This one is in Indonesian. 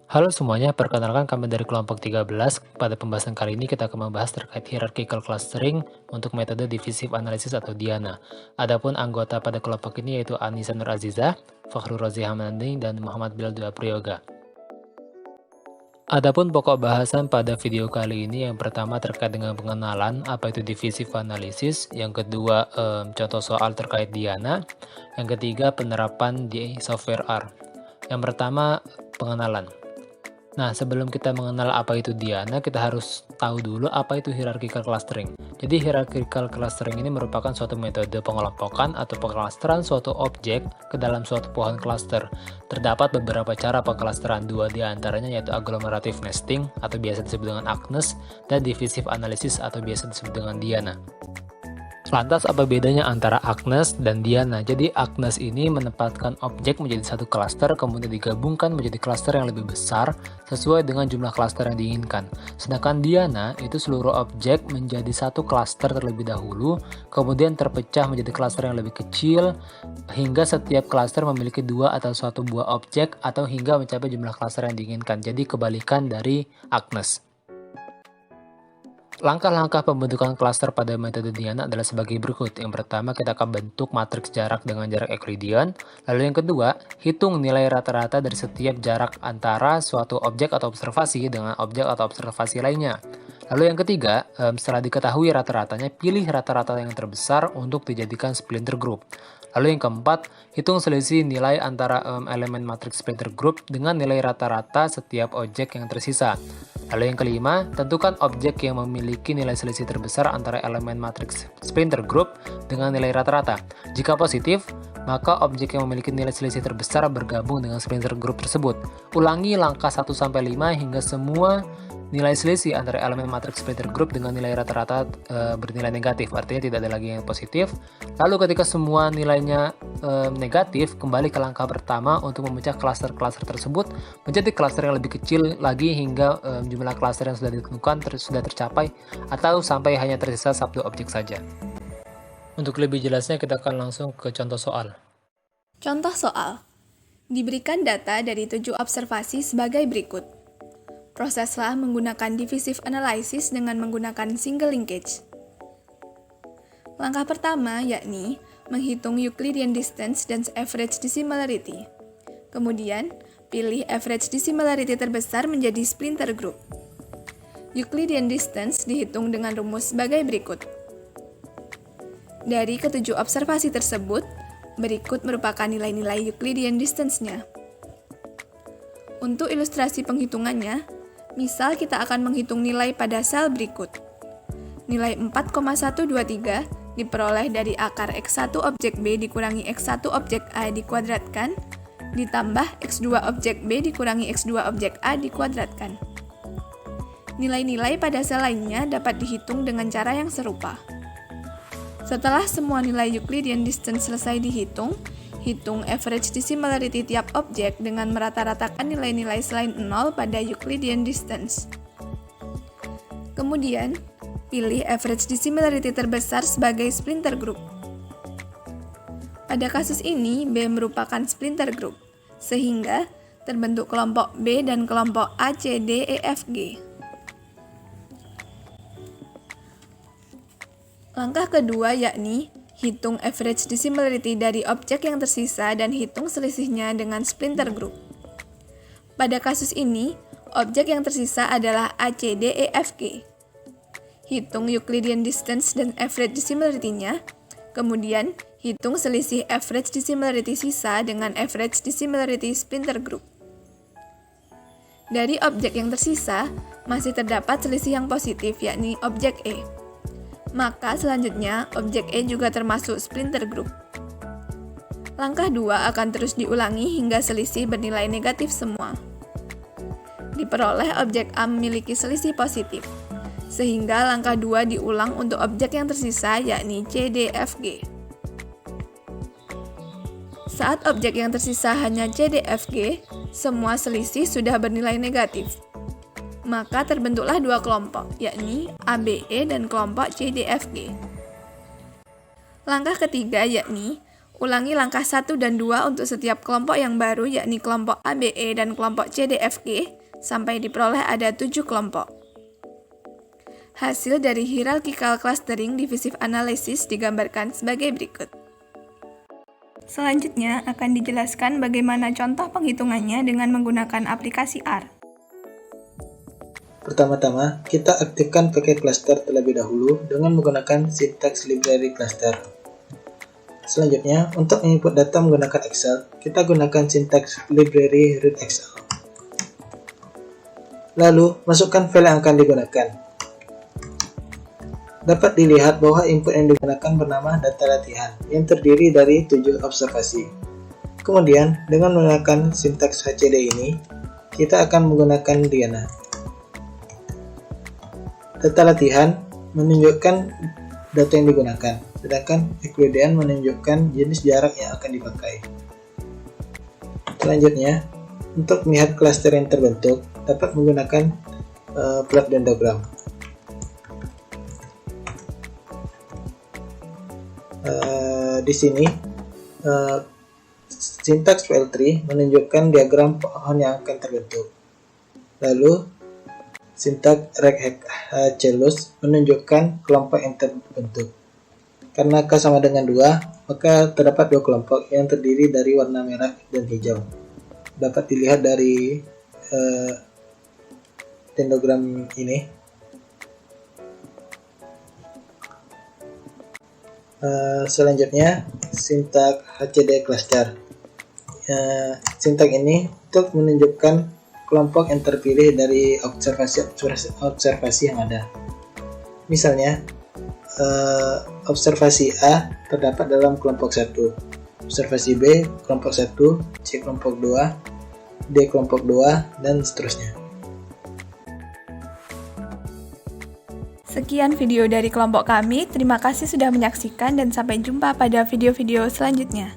Halo semuanya, perkenalkan kami dari kelompok 13. Pada pembahasan kali ini kita akan membahas terkait hierarchical clustering untuk metode divisive analysis atau DIANA. Adapun anggota pada kelompok ini yaitu Anissa Nur Azizah, Fakhrul Razi Hamdani, dan Muhammad Bilal Dua Priyoga. Adapun pokok bahasan pada video kali ini yang pertama terkait dengan pengenalan apa itu divisive analysis, yang kedua contoh soal terkait DIANA, yang ketiga penerapan di software R. Yang pertama pengenalan. Nah, sebelum kita mengenal apa itu DIANA, kita harus tahu dulu apa itu hierarchical clustering. Jadi, hierarchical clustering ini merupakan suatu metode pengelompokan atau pengklasteran suatu objek ke dalam suatu pohon cluster. Terdapat beberapa cara pengklasteran, dua di antaranya yaitu agglomerative nesting atau biasa disebut dengan AGNES dan divisive analysis atau biasa disebut dengan DIANA. Lantas apa bedanya antara AGNES dan DIANA? Jadi AGNES ini menempatkan objek menjadi satu klaster kemudian digabungkan menjadi klaster yang lebih besar sesuai dengan jumlah klaster yang diinginkan. Sedangkan DIANA itu seluruh objek menjadi satu klaster terlebih dahulu kemudian terpecah menjadi klaster yang lebih kecil hingga setiap klaster memiliki dua atau suatu buah objek atau hingga mencapai jumlah klaster yang diinginkan. Jadi kebalikan dari AGNES. Langkah-langkah pembentukan klaster pada metode DIANA adalah sebagai berikut. Yang pertama, kita akan bentuk matriks jarak dengan jarak Euclidean. Lalu yang kedua, hitung nilai rata-rata dari setiap jarak antara suatu objek atau observasi dengan objek atau observasi lainnya. Lalu yang ketiga, setelah diketahui rata-ratanya, pilih rata-rata yang terbesar untuk dijadikan splinter group. Lalu yang keempat, hitung selisih nilai antara elemen matriks splinter group dengan nilai rata-rata setiap objek yang tersisa. Lalu yang kelima, tentukan objek yang memiliki nilai selisih terbesar antara elemen matriks splinter group dengan nilai rata-rata. Jika positif, maka objek yang memiliki nilai selisih terbesar bergabung dengan splinter group tersebut. Ulangi langkah 1-5 hingga semua nilai selisih antara elemen matriks splinter group dengan nilai rata-rata bernilai negatif, artinya tidak ada lagi yang positif. Lalu ketika semua nilainya negatif, kembali ke langkah pertama untuk memecah klaster-klaster tersebut menjadi klaster yang lebih kecil lagi hingga jumlah klaster yang sudah ditentukan sudah tercapai atau sampai hanya tersisa satu objek saja. Untuk lebih jelasnya kita akan langsung ke contoh soal. Contoh soal. Diberikan data dari 7 observasi sebagai berikut. Proseslah menggunakan divisive analysis dengan menggunakan single linkage. Langkah pertama yakni menghitung Euclidean distance dan average dissimilarity. Kemudian, pilih average dissimilarity terbesar menjadi splinter group. Euclidean distance dihitung dengan rumus sebagai berikut. Dari ketujuh observasi tersebut, berikut merupakan nilai-nilai Euclidean distance-nya. Untuk ilustrasi penghitungannya, misal kita akan menghitung nilai pada sel berikut. Nilai 4,123 diperoleh dari akar X1 objek B dikurangi X1 objek A dikuadratkan, ditambah X2 objek B dikurangi X2 objek A dikuadratkan. Nilai-nilai pada sel lainnya dapat dihitung dengan cara yang serupa. Setelah semua nilai Euclidean distance selesai dihitung, hitung average dissimilarity tiap objek dengan merata-ratakan nilai-nilai selain 0 pada Euclidean distance. Kemudian, pilih average dissimilarity terbesar sebagai splinter group. Pada kasus ini, B merupakan splinter group, sehingga terbentuk kelompok B dan kelompok A, C, D, E, F, G. Langkah kedua yakni hitung average dissimilarity dari objek yang tersisa dan hitung selisihnya dengan splinter group. Pada kasus ini, objek yang tersisa adalah A, C, D, E, F, G. Hitung Euclidean distance dan average dissimilarity-nya, kemudian hitung selisih average dissimilarity sisa dengan average dissimilarity splinter group. Dari objek yang tersisa, masih terdapat selisih yang positif yakni objek E. Maka selanjutnya, objek E juga termasuk splinter group. Langkah 2 akan terus diulangi hingga selisih bernilai negatif semua. Diperoleh objek A memiliki selisih positif, sehingga langkah 2 diulang untuk objek yang tersisa yakni C, D, F, G. Saat objek yang tersisa hanya C, D, F, G, semua selisih sudah bernilai negatif. Maka terbentuklah dua kelompok, yakni ABE dan kelompok CDFG. Langkah ketiga yakni Ulangi langkah 1 dan 2 untuk setiap kelompok yang baru, yakni kelompok ABE dan kelompok CDFG, sampai diperoleh ada 7 kelompok. Hasil dari hierarchical clustering divisive analysis digambarkan sebagai berikut. Selanjutnya akan dijelaskan bagaimana contoh penghitungannya dengan menggunakan aplikasi R. Pertama-tama, kita aktifkan paket cluster terlebih dahulu dengan menggunakan syntax library cluster. Selanjutnya, untuk input data menggunakan Excel, kita gunakan syntax library root Excel. Lalu, masukkan file yang akan digunakan. Dapat dilihat bahwa input yang digunakan bernama data latihan, yang terdiri dari 7 observasi. Kemudian, dengan menggunakan syntax HCD ini, kita akan menggunakan Diana. Data latihan menunjukkan data yang digunakan, sedangkan Euclidean menunjukkan jenis jarak yang akan dipakai. Selanjutnya, untuk melihat klaster yang terbentuk, dapat menggunakan plot dendrogram. Di sini, syntax file tree menunjukkan diagram pohon yang akan terbentuk. Lalu, syntax rechelus menunjukkan kelompok yang terbentuk. Karena K sama dengan 2, maka terdapat 2 kelompok yang terdiri dari warna merah dan hijau. Dapat dilihat dari dendrogram ini. Selanjutnya, syntax HCD cluster. Syntax ini untuk menunjukkan kelompok yang terpilih dari observasi yang ada. Misalnya, observasi A terdapat dalam kelompok 1, observasi B kelompok 1, C kelompok 2, D kelompok 2, dan seterusnya. Sekian video dari kelompok kami, terima kasih sudah menyaksikan dan sampai jumpa pada video-video selanjutnya.